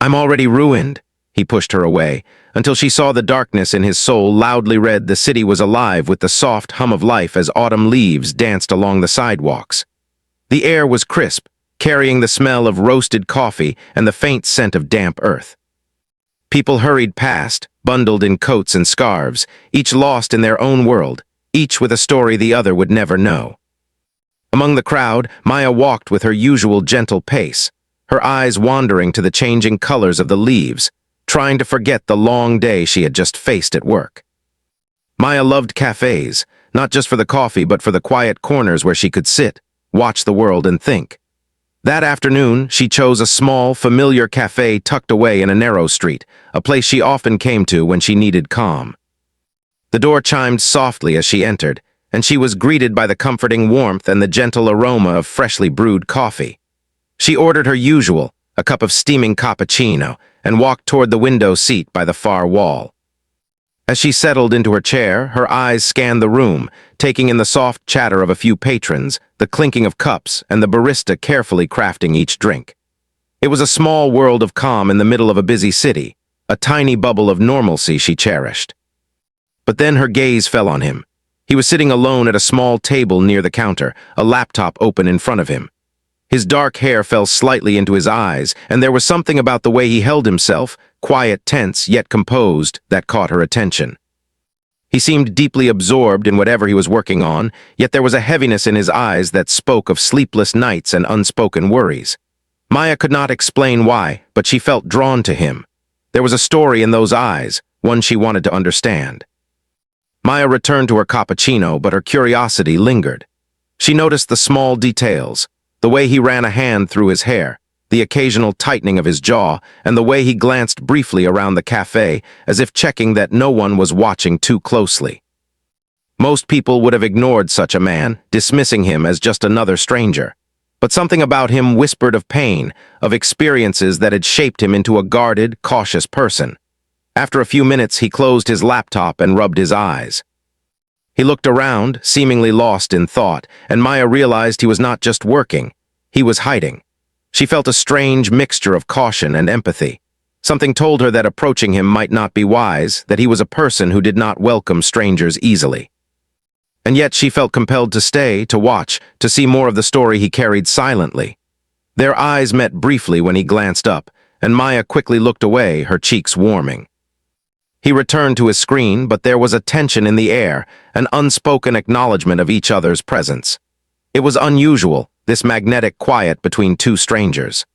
I'm already ruined. He pushed her away, until she saw the darkness in his soul loudly read the city was alive with the soft hum of life as autumn leaves danced along the sidewalks. The air was crisp, carrying the smell of roasted coffee and the faint scent of damp earth. People hurried past, bundled in coats and scarves, each lost in their own world, each with a story the other would never know. Among the crowd, Maya walked with her usual gentle pace, her eyes wandering to the changing colors of the leaves, trying to forget the long day she had just faced at work. Maya loved cafes, not just for the coffee but for the quiet corners where she could sit, watch the world and think. That afternoon, she chose a small, familiar cafe tucked away in a narrow street, a place she often came to when she needed calm. The door chimed softly as she entered, and she was greeted by the comforting warmth and the gentle aroma of freshly brewed coffee. She ordered her usual, a cup of steaming cappuccino, and walked toward the window seat by the far wall. As she settled into her chair, her eyes scanned the room, taking in the soft chatter of a few patrons, the clinking of cups, and the barista carefully crafting each drink. It was a small world of calm in the middle of a busy city, a tiny bubble of normalcy she cherished. But then her gaze fell on him. He was sitting alone at a small table near the counter, a laptop open in front of him. His dark hair fell slightly into his eyes, and there was something about the way he held himself, quiet, tense, yet composed, that caught her attention. He seemed deeply absorbed in whatever he was working on, yet there was a heaviness in his eyes that spoke of sleepless nights and unspoken worries. Maya could not explain why, but she felt drawn to him. There was a story in those eyes, one she wanted to understand. Maya returned to her cappuccino, but her curiosity lingered. She noticed the small details, the way he ran a hand through his hair, the occasional tightening of his jaw, and the way he glanced briefly around the cafe, as if checking that no one was watching too closely. Most people would have ignored such a man, dismissing him as just another stranger. But something about him whispered of pain, of experiences that had shaped him into a guarded, cautious person. After a few minutes, he closed his laptop and rubbed his eyes. He looked around, seemingly lost in thought, and Maya realized he was not just working, he was hiding. She felt a strange mixture of caution and empathy. Something told her that approaching him might not be wise, that he was a person who did not welcome strangers easily. And yet she felt compelled to stay, to watch, to see more of the story he carried silently. Their eyes met briefly when he glanced up, and Maya quickly looked away, her cheeks warming. He returned to his screen, but there was a tension in the air, an unspoken acknowledgement of each other's presence. It was unusual, this magnetic quiet between two strangers.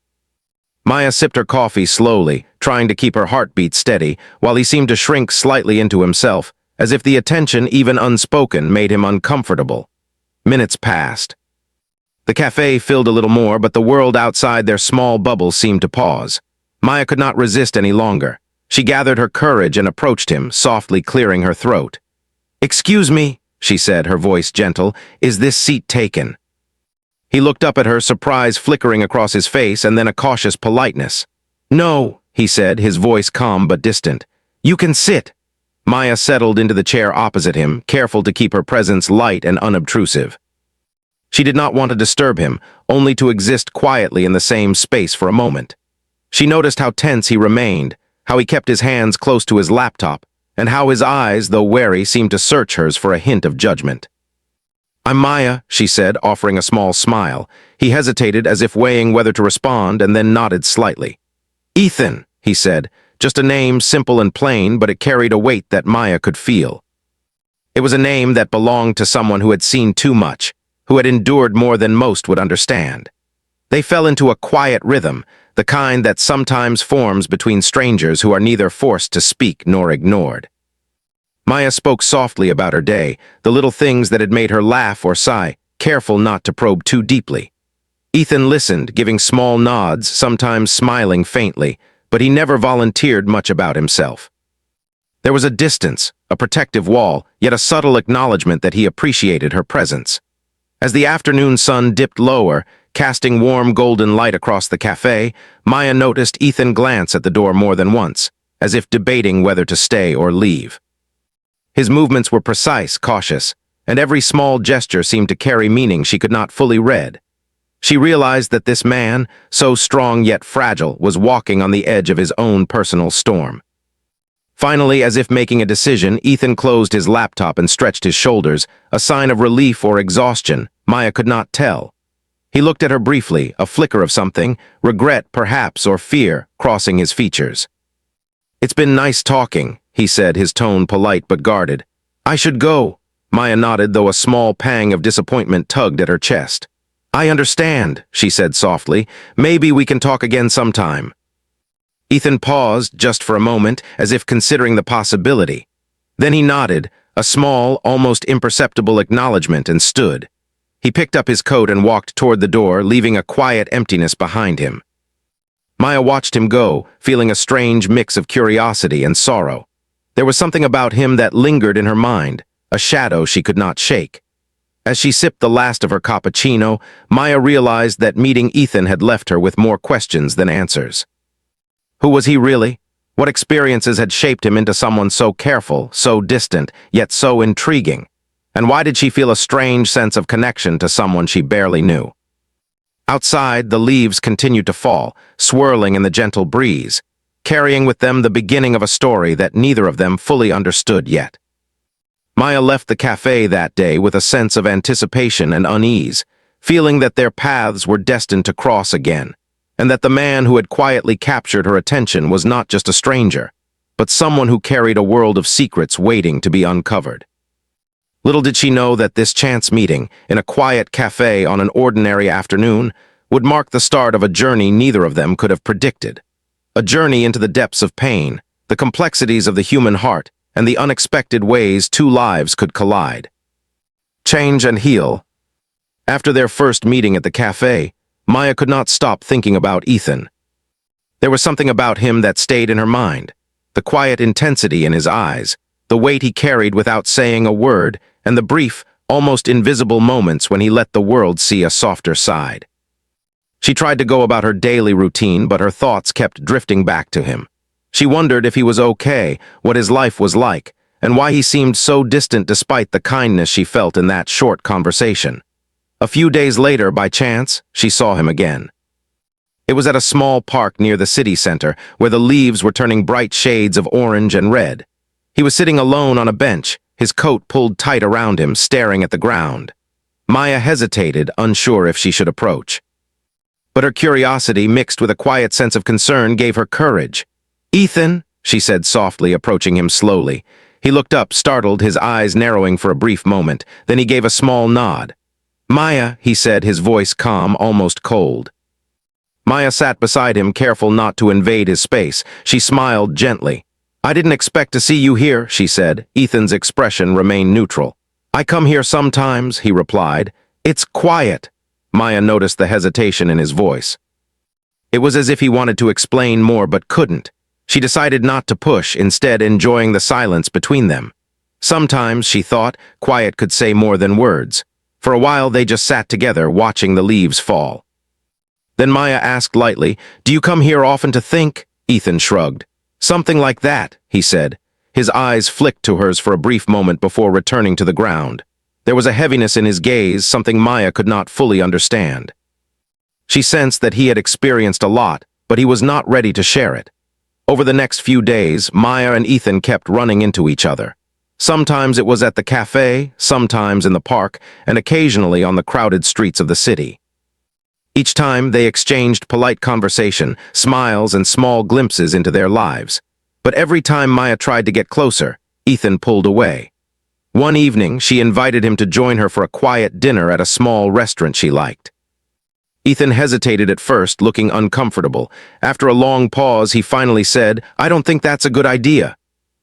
Maya sipped her coffee slowly, trying to keep her heartbeat steady, while he seemed to shrink slightly into himself, as if the attention, even unspoken, made him uncomfortable. Minutes passed. The cafe filled a little more, but the world outside their small bubble seemed to pause. Maya could not resist any longer. She gathered her courage and approached him, softly clearing her throat. "Excuse me," she said, her voice gentle, "is this seat taken?" He looked up at her, surprise flickering across his face and then a cautious politeness. "No," he said, his voice calm but distant. "You can sit." Maya settled into the chair opposite him, careful to keep her presence light and unobtrusive. She did not want to disturb him, only to exist quietly in the same space for a moment. She noticed how tense he remained, how he kept his hands close to his laptop, and how his eyes, though wary, seemed to search hers for a hint of judgment. "I'm Maya," she said, offering a small smile. He hesitated as if weighing whether to respond and then nodded slightly. "Ethan," he said, just a name simple and plain, but it carried a weight that Maya could feel. It was a name that belonged to someone who had seen too much, who had endured more than most would understand. They fell into a quiet rhythm, the kind that sometimes forms between strangers who are neither forced to speak nor ignored. Maya spoke softly about her day, the little things that had made her laugh or sigh, careful not to probe too deeply. Ethan listened, giving small nods, sometimes smiling faintly, but he never volunteered much about himself. There was a distance, a protective wall, yet a subtle acknowledgement that he appreciated her presence. As the afternoon sun dipped lower, casting warm golden light across the cafe, Maya noticed Ethan glance at the door more than once, as if debating whether to stay or leave. His movements were precise, cautious, and every small gesture seemed to carry meaning she could not fully read. She realized that this man, so strong yet fragile, was walking on the edge of his own personal storm. Finally, as if making a decision, Ethan closed his laptop and stretched his shoulders, a sign of relief or exhaustion. Maya could not tell. He looked at her briefly, a flicker of something, regret perhaps or fear, crossing his features. "It's been nice talking," he said, his tone polite but guarded. "I should go." Maya nodded, though a small pang of disappointment tugged at her chest. "I understand," she said softly. "Maybe we can talk again sometime." Ethan paused just for a moment, as if considering the possibility. Then he nodded, a small, almost imperceptible acknowledgement, and stood. He picked up his coat and walked toward the door, leaving a quiet emptiness behind him. Maya watched him go, feeling a strange mix of curiosity and sorrow. There was something about him that lingered in her mind, a shadow she could not shake. As she sipped the last of her cappuccino, Maya realized that meeting Ethan had left her with more questions than answers. Who was he really? What experiences had shaped him into someone so careful, so distant, yet so intriguing? And why did she feel a strange sense of connection to someone she barely knew? Outside, the leaves continued to fall, swirling in the gentle breeze, carrying with them the beginning of a story that neither of them fully understood yet. Maya left the cafe that day with a sense of anticipation and unease, feeling that their paths were destined to cross again, and that the man who had quietly captured her attention was not just a stranger, but someone who carried a world of secrets waiting to be uncovered. Little did she know that this chance meeting, in a quiet cafe on an ordinary afternoon, would mark the start of a journey neither of them could have predicted. A journey into the depths of pain, the complexities of the human heart, and the unexpected ways two lives could collide. Change and heal. After their first meeting at the cafe, Maya could not stop thinking about Ethan. There was something about him that stayed in her mind, the quiet intensity in his eyes, the weight he carried without saying a word, and the brief, almost invisible moments when he let the world see a softer side. She tried to go about her daily routine, but her thoughts kept drifting back to him. She wondered if he was okay, what his life was like, and why he seemed so distant despite the kindness she felt in that short conversation. A few days later, by chance, she saw him again. It was at a small park near the city center, where the leaves were turning bright shades of orange and red. He was sitting alone on a bench, his coat pulled tight around him, staring at the ground. Maya hesitated, unsure if she should approach. But her curiosity, mixed with a quiet sense of concern, gave her courage. "Ethan," she said softly, approaching him slowly. He looked up, startled, his eyes narrowing for a brief moment. Then he gave a small nod. "Maya," he said, his voice calm, almost cold. Maya sat beside him, careful not to invade his space. She smiled gently. "I didn't expect to see you here," she said. Ethan's expression remained neutral. "I come here sometimes," he replied. "It's quiet." Maya noticed the hesitation in his voice. It was as if he wanted to explain more but couldn't. She decided not to push, instead enjoying the silence between them. Sometimes, she thought, quiet could say more than words. For a while they just sat together, watching the leaves fall. Then Maya asked lightly, "Do you come here often to think?" Ethan shrugged. "Something like that," he said. His eyes flicked to hers for a brief moment before returning to the ground. There was a heaviness in his gaze, something Maya could not fully understand. She sensed that he had experienced a lot, but he was not ready to share it. Over the next few days, Maya and Ethan kept running into each other. Sometimes it was at the cafe, sometimes in the park, and occasionally on the crowded streets of the city. Each time they exchanged polite conversation, smiles, and small glimpses into their lives. But every time Maya tried to get closer, Ethan pulled away. One evening, she invited him to join her for a quiet dinner at a small restaurant she liked. Ethan hesitated at first, looking uncomfortable. After a long pause, he finally said, "I don't think that's a good idea."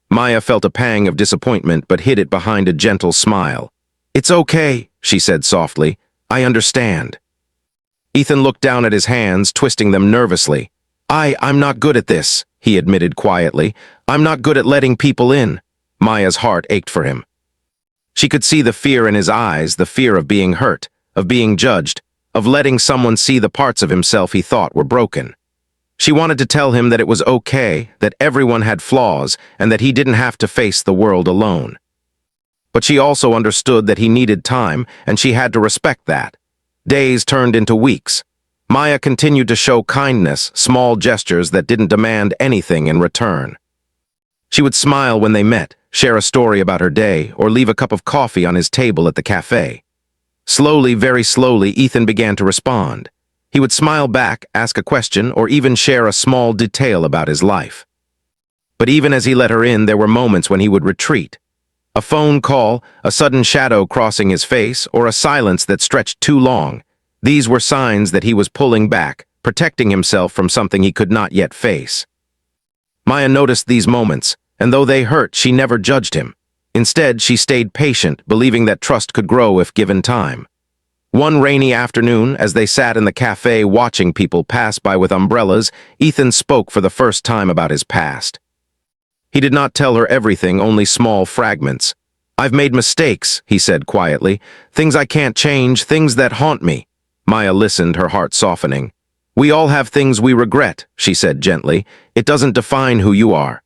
Maya felt a pang of disappointment, but hid it behind a gentle smile. "It's okay," she said softly. "I understand." Ethan looked down at his hands, twisting them nervously. I'm not good at this," he admitted quietly. "I'm not good at letting people in." Maya's heart ached for him. She could see the fear in his eyes, the fear of being hurt, of being judged, of letting someone see the parts of himself he thought were broken. She wanted to tell him that it was okay, that everyone had flaws, and that he didn't have to face the world alone. But she also understood that he needed time, and she had to respect that. Days turned into weeks. Maya continued to show kindness, small gestures that didn't demand anything in return. She would smile when they met, share a story about her day, or leave a cup of coffee on his table at the cafe. Slowly, very slowly, Ethan began to respond. He would smile back, ask a question, or even share a small detail about his life. But even as he let her in, there were moments when he would retreat. A phone call, a sudden shadow crossing his face, or a silence that stretched too long. These were signs that he was pulling back, protecting himself from something he could not yet face. Maya noticed these moments, and though they hurt, she never judged him. Instead, she stayed patient, believing that trust could grow if given time. One rainy afternoon, as they sat in the cafe watching people pass by with umbrellas, Ethan spoke for the first time about his past. He did not tell her everything, only small fragments. "I've made mistakes," he said quietly. "Things I can't change, things that haunt me." Maya listened, her heart softening. "We all have things we regret," she said gently. "It doesn't define who you are.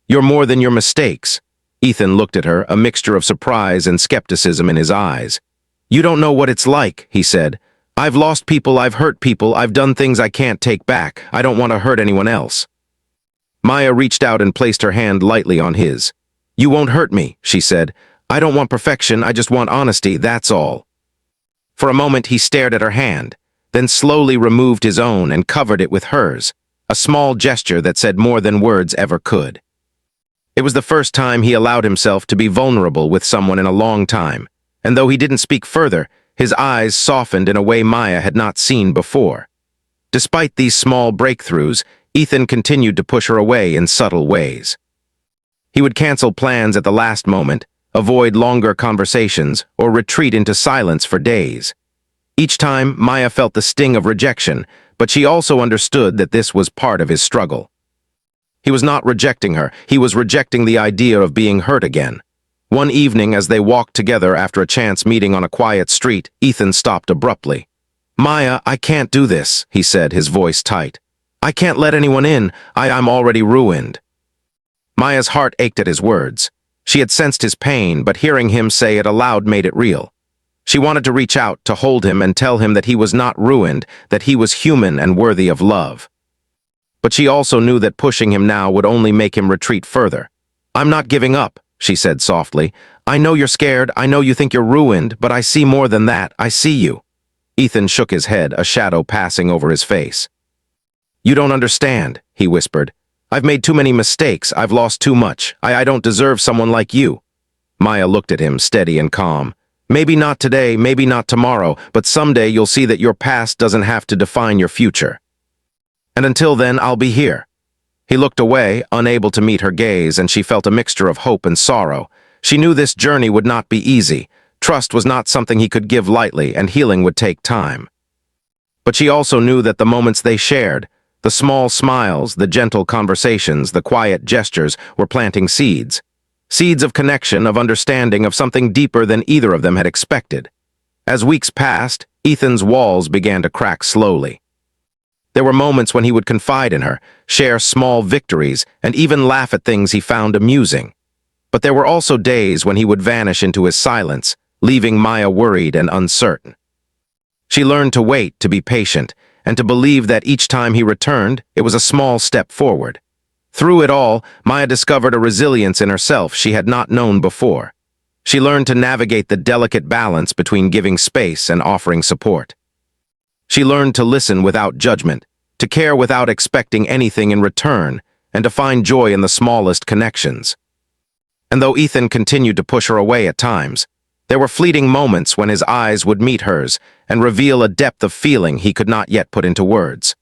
You're more than your mistakes." Ethan looked at her, a mixture of surprise and skepticism in his eyes. "You don't know what it's like," he said. "I've lost people, I've hurt people, I've done things I can't take back. I don't want to hurt anyone else." Maya reached out and placed her hand lightly on his. "You won't hurt me," she said. "I don't want perfection, I just want honesty, that's all." For a moment he stared at her hand, then slowly removed his own and covered it with hers, a small gesture that said more than words ever could. It was the first time he allowed himself to be vulnerable with someone in a long time, and though he didn't speak further, his eyes softened in a way Maya had not seen before. Despite these small breakthroughs, Ethan continued to push her away in subtle ways. He would cancel plans at the last moment, avoid longer conversations, or retreat into silence for days. Each time, Maya felt the sting of rejection, but she also understood that this was part of his struggle. He was not rejecting her, he was rejecting the idea of being hurt again. One evening, as they walked together after a chance meeting on a quiet street, Ethan stopped abruptly. "Maya, I can't do this," he said, his voice tight. "I can't let anyone in. I'm already ruined." Maya's heart ached at his words. She had sensed his pain, but hearing him say it aloud made it real. She wanted to reach out, to hold him and tell him that he was not ruined, that he was human and worthy of love. But she also knew that pushing him now would only make him retreat further. "I'm not giving up," she said softly. "I know you're scared, I know you think you're ruined, but I see more than that, I see you." Ethan shook his head, a shadow passing over his face. "You don't understand," he whispered. "I've made too many mistakes, I've lost too much. I don't deserve someone like you." Maya looked at him, steady and calm. "Maybe not today, maybe not tomorrow, but someday you'll see that your past doesn't have to define your future. And until then, I'll be here." He looked away, unable to meet her gaze, and she felt a mixture of hope and sorrow. She knew this journey would not be easy. Trust was not something he could give lightly, and healing would take time. But she also knew that the moments they shared, the small smiles, the gentle conversations, the quiet gestures, were planting seeds. Seeds of connection, of understanding, of something deeper than either of them had expected. As weeks passed, Ethan's walls began to crack slowly. There were moments when he would confide in her, share small victories, and even laugh at things he found amusing. But there were also days when he would vanish into his silence, leaving Maya worried and uncertain. She learned to wait, to be patient, and to believe that each time he returned, it was a small step forward. Through it all, Maya discovered a resilience in herself she had not known before. She learned to navigate the delicate balance between giving space and offering support. She learned to listen without judgment, to care without expecting anything in return, and to find joy in the smallest connections. And though Ethan continued to push her away at times, there were fleeting moments when his eyes would meet hers and reveal a depth of feeling he could not yet put into words.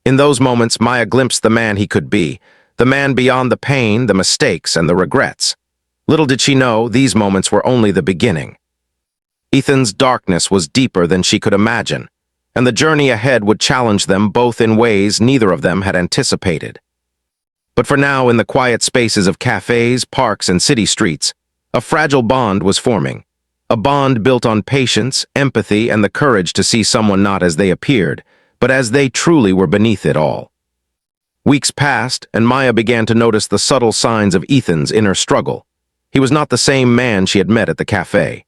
In those moments, Maya glimpsed the man he could be, the man beyond the pain, the mistakes, and the regrets. Little did she know, these moments were only the beginning. Ethan's darkness was deeper than she could imagine, and the journey ahead would challenge them both in ways neither of them had anticipated. But for now, in the quiet spaces of cafes, parks, and city streets, a fragile bond was forming. A bond built on patience, empathy, and the courage to see someone not as they appeared, but as they truly were beneath it all. Weeks passed, and Maya began to notice the subtle signs of Ethan's inner struggle. He was not the same man she had met at the cafe.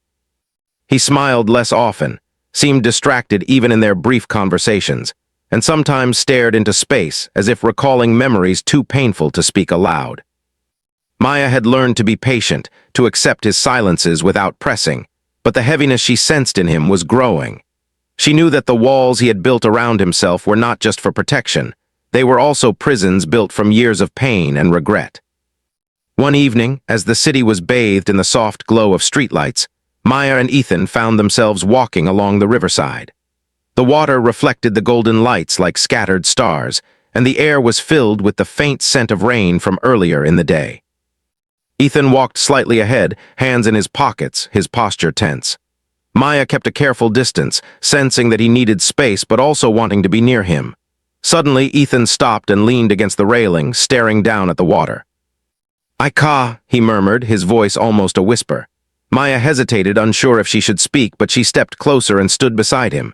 He smiled less often, seemed distracted even in their brief conversations, and sometimes stared into space as if recalling memories too painful to speak aloud. Maya had learned to be patient, to accept his silences without pressing, but the heaviness she sensed in him was growing. She knew that the walls he had built around himself were not just for protection, they were also prisons built from years of pain and regret. One evening, as the city was bathed in the soft glow of streetlights, Maya and Ethan found themselves walking along the riverside. The water reflected the golden lights like scattered stars, and the air was filled with the faint scent of rain from earlier in the day. Ethan walked slightly ahead, hands in his pockets, his posture tense. Maya kept a careful distance, sensing that he needed space but also wanting to be near him. Suddenly, Ethan stopped and leaned against the railing, staring down at the water. He murmured, his voice almost a whisper. Maya hesitated, unsure if she should speak, but she stepped closer and stood beside him.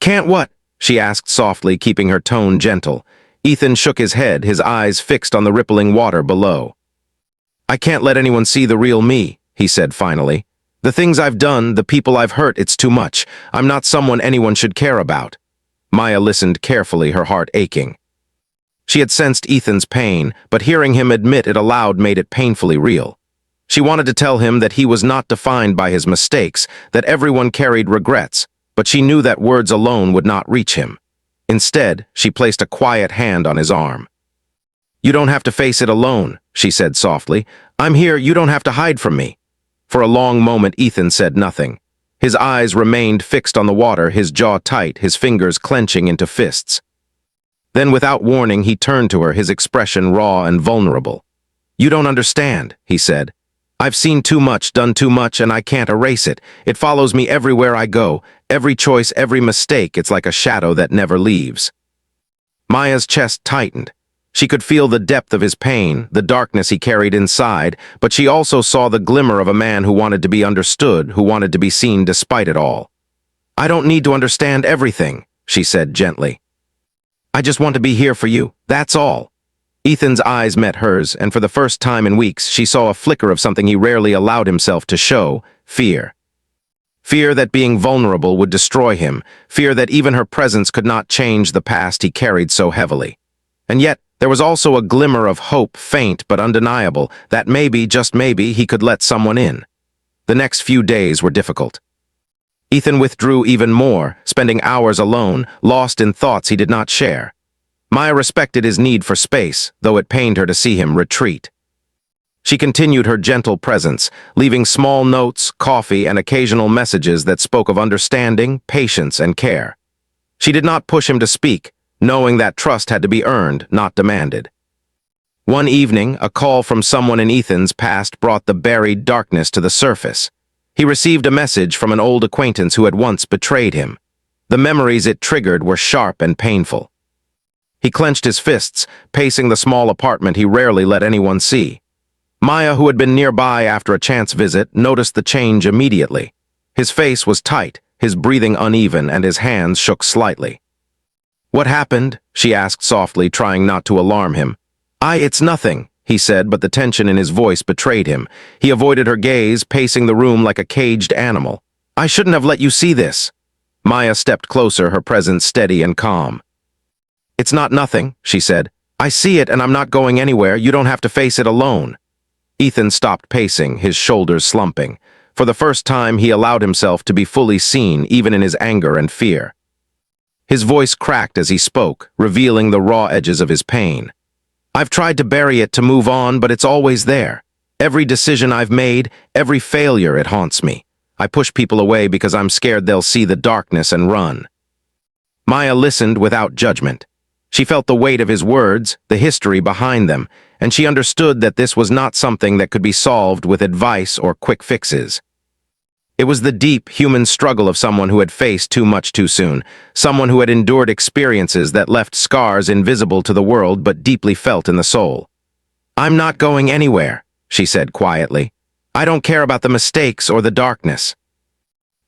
Can't what? She asked softly, keeping her tone gentle. Ethan shook his head, his eyes fixed on the rippling water below. I can't let anyone see the real me, he said finally. The things I've done, the people I've hurt, it's too much. I'm not someone anyone should care about. Maya listened carefully, her heart aching. She had sensed Ethan's pain, but hearing him admit it aloud made it painfully real. She wanted to tell him that he was not defined by his mistakes, that everyone carried regrets, but she knew that words alone would not reach him. Instead, she placed a quiet hand on his arm. You don't have to face it alone, she said softly. I'm here, you don't have to hide from me. For a long moment, Ethan said nothing. His eyes remained fixed on the water, his jaw tight, his fingers clenching into fists. Then, without warning, he turned to her, his expression raw and vulnerable. You don't understand, he said. I've seen too much, done too much, and I can't erase it. It follows me everywhere I go. Every choice, every mistake, it's like a shadow that never leaves. Maya's chest tightened. She could feel the depth of his pain, the darkness he carried inside, but she also saw the glimmer of a man who wanted to be understood, who wanted to be seen despite it all. I don't need to understand everything, she said gently. I just want to be here for you, that's all. Ethan's eyes met hers, and for the first time in weeks, she saw a flicker of something he rarely allowed himself to show: fear. Fear that being vulnerable would destroy him, fear that even her presence could not change the past he carried so heavily. And yet, there was also a glimmer of hope, faint but undeniable, that maybe, just maybe, he could let someone in. The next few days were difficult. Ethan withdrew even more, spending hours alone, lost in thoughts he did not share. Maya respected his need for space, though it pained her to see him retreat. She continued her gentle presence, leaving small notes, coffee, and occasional messages that spoke of understanding, patience, and care. She did not push him to speak, knowing that trust had to be earned, not demanded. One evening, a call from someone in Ethan's past brought the buried darkness to the surface. He received a message from an old acquaintance who had once betrayed him. The memories it triggered were sharp and painful. He clenched his fists, pacing the small apartment he rarely let anyone see. Maya, who had been nearby after a chance visit, noticed the change immediately. His face was tight, his breathing uneven, and his hands shook slightly. What happened? She asked softly, trying not to alarm him. It's nothing, he said, but the tension in his voice betrayed him. He avoided her gaze, pacing the room like a caged animal. I shouldn't have let you see this. Maya stepped closer, her presence steady and calm. It's not nothing, she said. I see it and I'm not going anywhere. You don't have to face it alone. Ethan stopped pacing, his shoulders slumping. For the first time, he allowed himself to be fully seen, even in his anger and fear. His voice cracked as he spoke, revealing the raw edges of his pain. I've tried to bury it, to move on, but it's always there. Every decision I've made, every failure, it haunts me. I push people away because I'm scared they'll see the darkness and run. Maya listened without judgment. She felt the weight of his words, the history behind them, and she understood that this was not something that could be solved with advice or quick fixes. It was the deep, human struggle of someone who had faced too much too soon, someone who had endured experiences that left scars invisible to the world but deeply felt in the soul. I'm not going anywhere, she said quietly. I don't care about the mistakes or the darkness.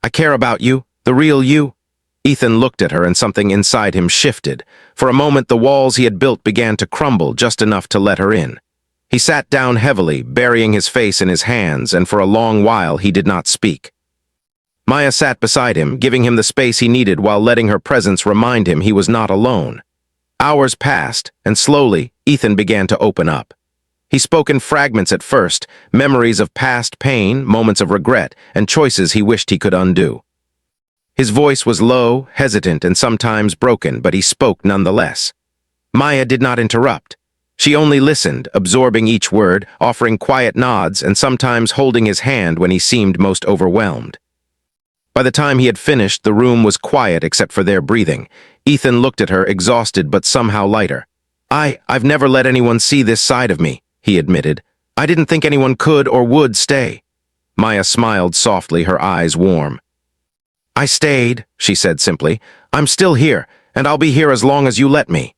I care about you, the real you. Ethan looked at her and something inside him shifted. For a moment, the walls he had built began to crumble just enough to let her in. He sat down heavily, burying his face in his hands, and for a long while he did not speak. Maya sat beside him, giving him the space he needed while letting her presence remind him he was not alone. Hours passed, and slowly, Ethan began to open up. He spoke in fragments at first, memories of past pain, moments of regret, and choices he wished he could undo. His voice was low, hesitant, and sometimes broken, but he spoke nonetheless. Maya did not interrupt. She only listened, absorbing each word, offering quiet nods, and sometimes holding his hand when he seemed most overwhelmed. By the time he had finished, the room was quiet except for their breathing. Ethan looked at her, exhausted but somehow lighter. I've never let anyone see this side of me, he admitted. I didn't think anyone could or would stay. Maya smiled softly, her eyes warm. I stayed, she said simply. I'm still here, and I'll be here as long as you let me.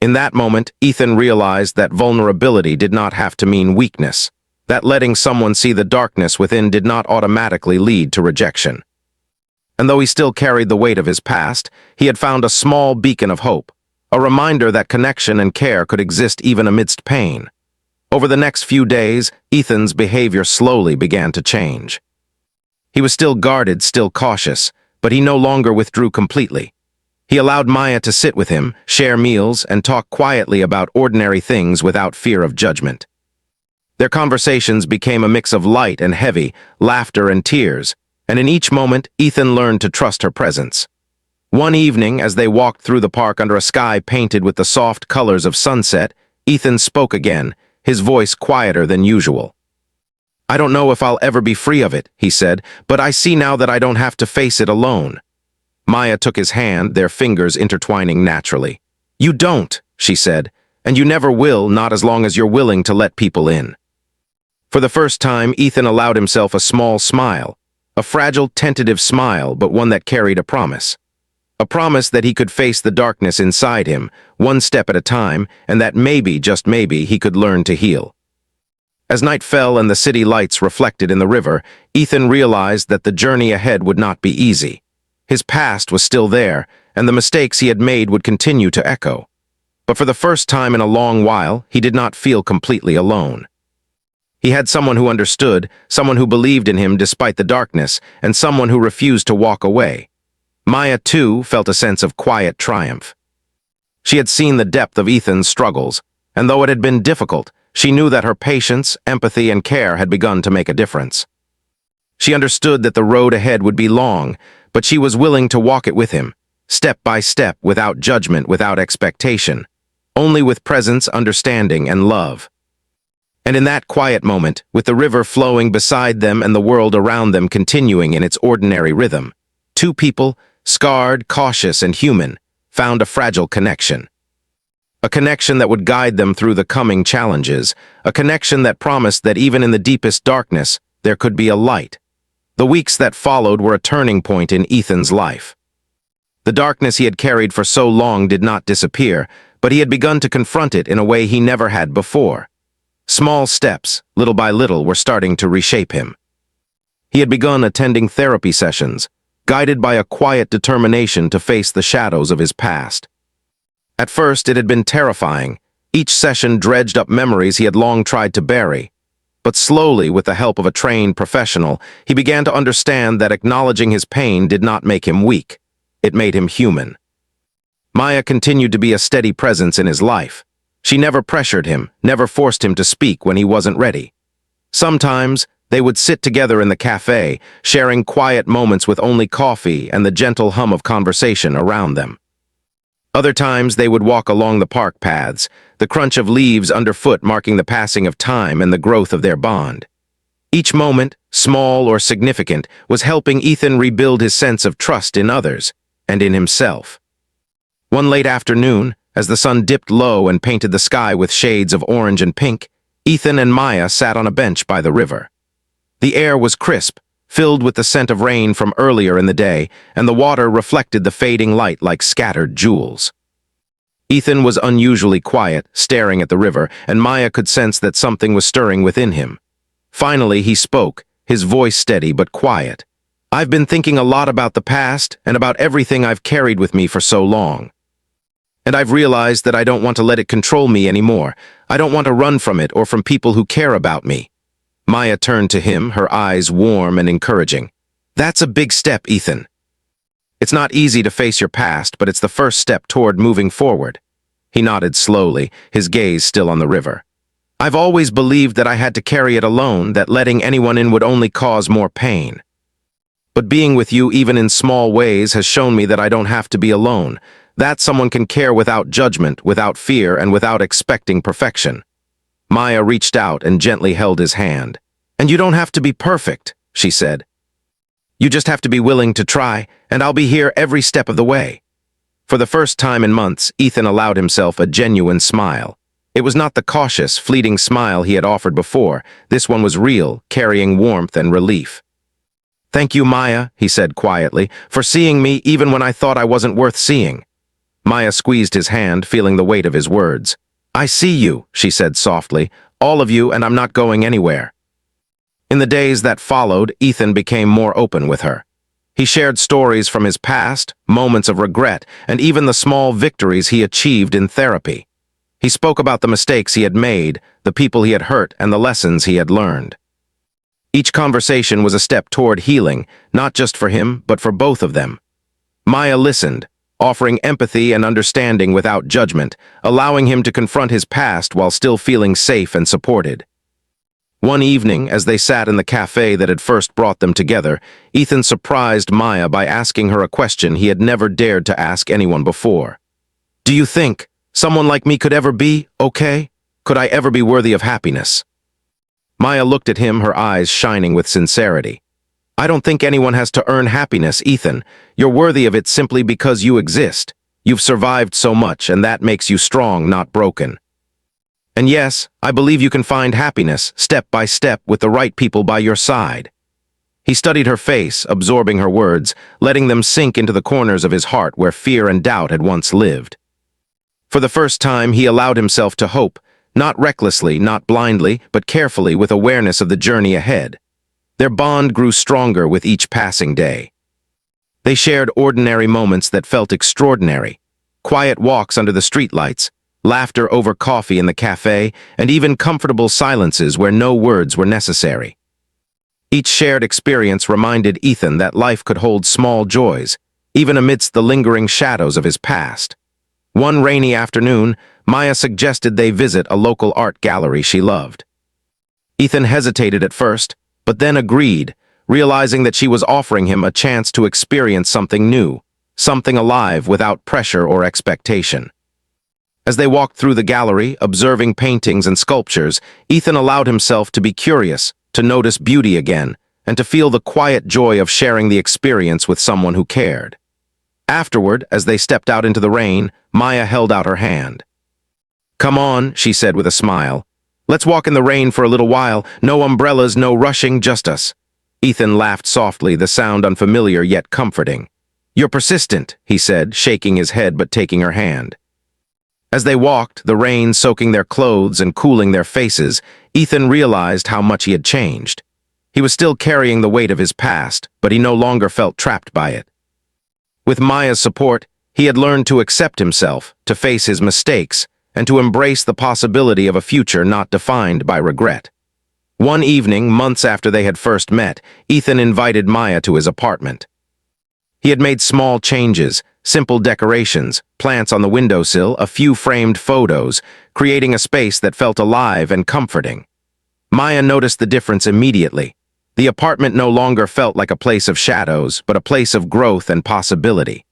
In that moment, Ethan realized that vulnerability did not have to mean weakness, that letting someone see the darkness within did not automatically lead to rejection. And though he still carried the weight of his past, he had found a small beacon of hope, a reminder that connection and care could exist even amidst pain. Over the next few days, Ethan's behavior slowly began to change. He was still guarded, still cautious, but he no longer withdrew completely. He allowed Maya to sit with him, share meals, and talk quietly about ordinary things without fear of judgment. Their conversations became a mix of light and heavy, laughter and tears, and in each moment, Ethan learned to trust her presence. One evening, as they walked through the park under a sky painted with the soft colors of sunset, Ethan spoke again, his voice quieter than usual. I don't know if I'll ever be free of it, he said, but I see now that I don't have to face it alone. Maya took his hand, their fingers intertwining naturally. You don't, she said, and you never will, not as long as you're willing to let people in. For the first time, Ethan allowed himself a small smile, a fragile, tentative smile, but one that carried a promise. A promise that he could face the darkness inside him, one step at a time, and that maybe, just maybe, he could learn to heal. As night fell and the city lights reflected in the river, Ethan realized that the journey ahead would not be easy. His past was still there, and the mistakes he had made would continue to echo. But for the first time in a long while, he did not feel completely alone. He had someone who understood, someone who believed in him despite the darkness, and someone who refused to walk away. Maya, too, felt a sense of quiet triumph. She had seen the depth of Ethan's struggles, and though it had been difficult, she knew that her patience, empathy, and care had begun to make a difference. She understood that the road ahead would be long, but she was willing to walk it with him, step by step, without judgment, without expectation, only with presence, understanding, and love. And in that quiet moment, with the river flowing beside them and the world around them continuing in its ordinary rhythm, two people, scarred, cautious, and human, found a fragile connection. A connection that would guide them through the coming challenges, a connection that promised that even in the deepest darkness, there could be a light. The weeks that followed were a turning point in Ethan's life. The darkness he had carried for so long did not disappear, but he had begun to confront it in a way he never had before. Small steps, little by little, were starting to reshape him. He had begun attending therapy sessions, guided by a quiet determination to face the shadows of his past. At first, it had been terrifying. Each session dredged up memories he had long tried to bury. But slowly, with the help of a trained professional, he began to understand that acknowledging his pain did not make him weak. It made him human. Maya continued to be a steady presence in his life. She never pressured him, never forced him to speak when he wasn't ready. Sometimes, they would sit together in the cafe, sharing quiet moments with only coffee and the gentle hum of conversation around them. Other times, they would walk along the park paths, the crunch of leaves underfoot marking the passing of time and the growth of their bond. Each moment, small or significant, was helping Ethan rebuild his sense of trust in others and in himself. One late afternoon, as the sun dipped low and painted the sky with shades of orange and pink, Ethan and Maya sat on a bench by the river. The air was crisp, filled with the scent of rain from earlier in the day, and the water reflected the fading light like scattered jewels. Ethan was unusually quiet, staring at the river, and Maya could sense that something was stirring within him. Finally, he spoke, his voice steady but quiet. I've been thinking a lot about the past and about everything I've carried with me for so long. And I've realized that I don't want to let it control me anymore. I don't want to run from it or from people who care about me. Maya turned to him, her eyes warm and encouraging. That's a big step, Ethan. It's not easy to face your past, but it's the first step toward moving forward. He nodded slowly, his gaze still on the river. I've always believed that I had to carry it alone, that letting anyone in would only cause more pain. But being with you, even in small ways, has shown me that I don't have to be alone, that someone can care without judgment, without fear, and without expecting perfection. Maya reached out and gently held his hand. And you don't have to be perfect, she said. You just have to be willing to try, and I'll be here every step of the way. For the first time in months, Ethan allowed himself a genuine smile. It was not the cautious, fleeting smile he had offered before. This one was real, carrying warmth and relief. Thank you, Maya, he said quietly, for seeing me even when I thought I wasn't worth seeing. Maya squeezed his hand, feeling the weight of his words. I see you, she said softly, all of you, and I'm not going anywhere. In the days that followed, Ethan became more open with her. He shared stories from his past, moments of regret, and even the small victories he achieved in therapy. He spoke about the mistakes he had made, the people he had hurt, and the lessons he had learned. Each conversation was a step toward healing, not just for him, but for both of them. Maya listened, offering empathy and understanding without judgment, allowing him to confront his past while still feeling safe and supported. One evening, as they sat in the cafe that had first brought them together, Ethan surprised Maya by asking her a question he had never dared to ask anyone before. Do you think someone like me could ever be okay? Could I ever be worthy of happiness? Maya looked at him, her eyes shining with sincerity. I don't think anyone has to earn happiness, Ethan. You're worthy of it simply because you exist. You've survived so much, and that makes you strong, not broken. And yes, I believe you can find happiness, step by step, with the right people by your side. He studied her face, absorbing her words, letting them sink into the corners of his heart where fear and doubt had once lived. For the first time, he allowed himself to hope, not recklessly, not blindly, but carefully, with awareness of the journey ahead. Their bond grew stronger with each passing day. They shared ordinary moments that felt extraordinary, quiet walks under the streetlights, laughter over coffee in the cafe, and even comfortable silences where no words were necessary. Each shared experience reminded Ethan that life could hold small joys, even amidst the lingering shadows of his past. One rainy afternoon, Maya suggested they visit a local art gallery she loved. Ethan hesitated at first, but then agreed, realizing that she was offering him a chance to experience something new, something alive without pressure or expectation. As they walked through the gallery, observing paintings and sculptures, Ethan allowed himself to be curious, to notice beauty again, and to feel the quiet joy of sharing the experience with someone who cared. Afterward, as they stepped out into the rain, Maya held out her hand. Come on, she said with a smile. Let's walk in the rain for a little while. No umbrellas, no rushing, just us. Ethan laughed softly, the sound unfamiliar yet comforting. You're persistent, he said, shaking his head but taking her hand. As they walked, the rain soaking their clothes and cooling their faces, Ethan realized how much he had changed. He was still carrying the weight of his past, but he no longer felt trapped by it. With Maya's support, he had learned to accept himself, to face his mistakes, and to embrace the possibility of a future not defined by regret. One evening, months after they had first met, Ethan invited Maya to his apartment. He had made small changes, simple decorations, plants on the windowsill, a few framed photos, creating a space that felt alive and comforting. Maya noticed the difference immediately. The apartment no longer felt like a place of shadows, but a place of growth and possibility.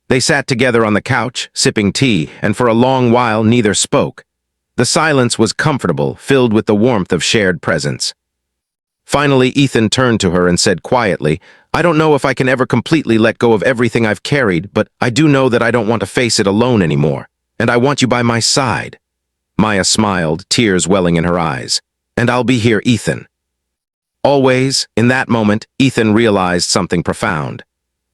They sat together on the couch, sipping tea, and for a long while neither spoke. The silence was comfortable, filled with the warmth of shared presence. Finally, Ethan turned to her and said quietly, I don't know if I can ever completely let go of everything I've carried, but I do know that I don't want to face it alone anymore, and I want you by my side. Maya smiled, tears welling in her eyes. And I'll be here, Ethan. Always, in that moment, Ethan realized something profound.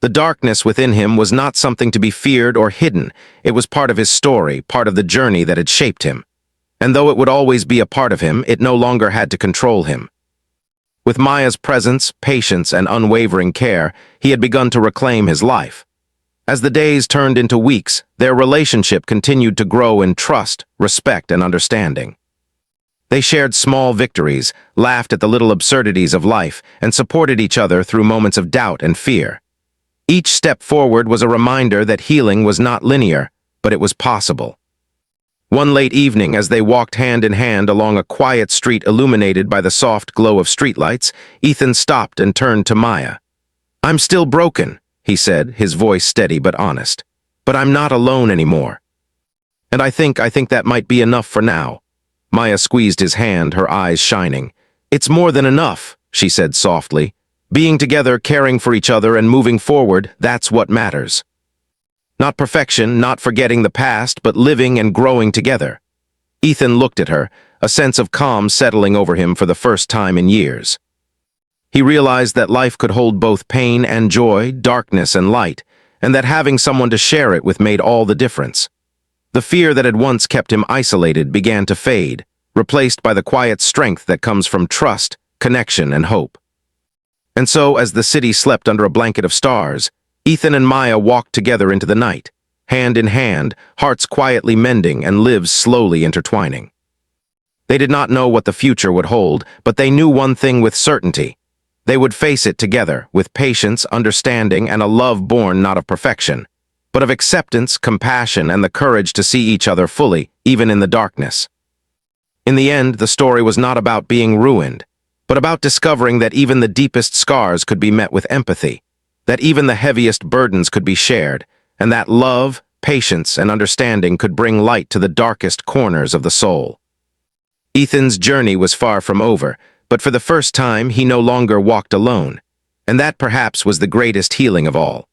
The darkness within him was not something to be feared or hidden. It was part of his story, part of the journey that had shaped him. And though it would always be a part of him, it no longer had to control him. With Maya's presence, patience, and unwavering care, he had begun to reclaim his life. As the days turned into weeks, their relationship continued to grow in trust, respect, and understanding. They shared small victories, laughed at the little absurdities of life, and supported each other through moments of doubt and fear. Each step forward was a reminder that healing was not linear, but it was possible. One late evening, as they walked hand in hand along a quiet street illuminated by the soft glow of streetlights, Ethan stopped and turned to Maya. "I'm still broken," he said, his voice steady but honest. "But I'm not alone anymore. And I think that might be enough for now." Maya squeezed his hand, her eyes shining. "It's more than enough," she said softly. "Being together, caring for each other, and moving forward, that's what matters. Not perfection, not forgetting the past, but living and growing together." Ethan looked at her, a sense of calm settling over him for the first time in years. He realized that life could hold both pain and joy, darkness and light, and that having someone to share it with made all the difference. The fear that had once kept him isolated began to fade, replaced by the quiet strength that comes from trust, connection, and hope. And so, as the city slept under a blanket of stars, Ethan and Maya walked together into the night, hand in hand, hearts quietly mending and lives slowly intertwining. They did not know what the future would hold, but they knew one thing with certainty. They would face it together, with patience, understanding, and a love born not of perfection, but of acceptance, compassion, and the courage to see each other fully, even in the darkness. In the end, the story was not about being ruined, but about discovering that even the deepest scars could be met with empathy, that even the heaviest burdens could be shared, and that love, patience, and understanding could bring light to the darkest corners of the soul. Ethan's journey was far from over, but for the first time he no longer walked alone, and that perhaps was the greatest healing of all.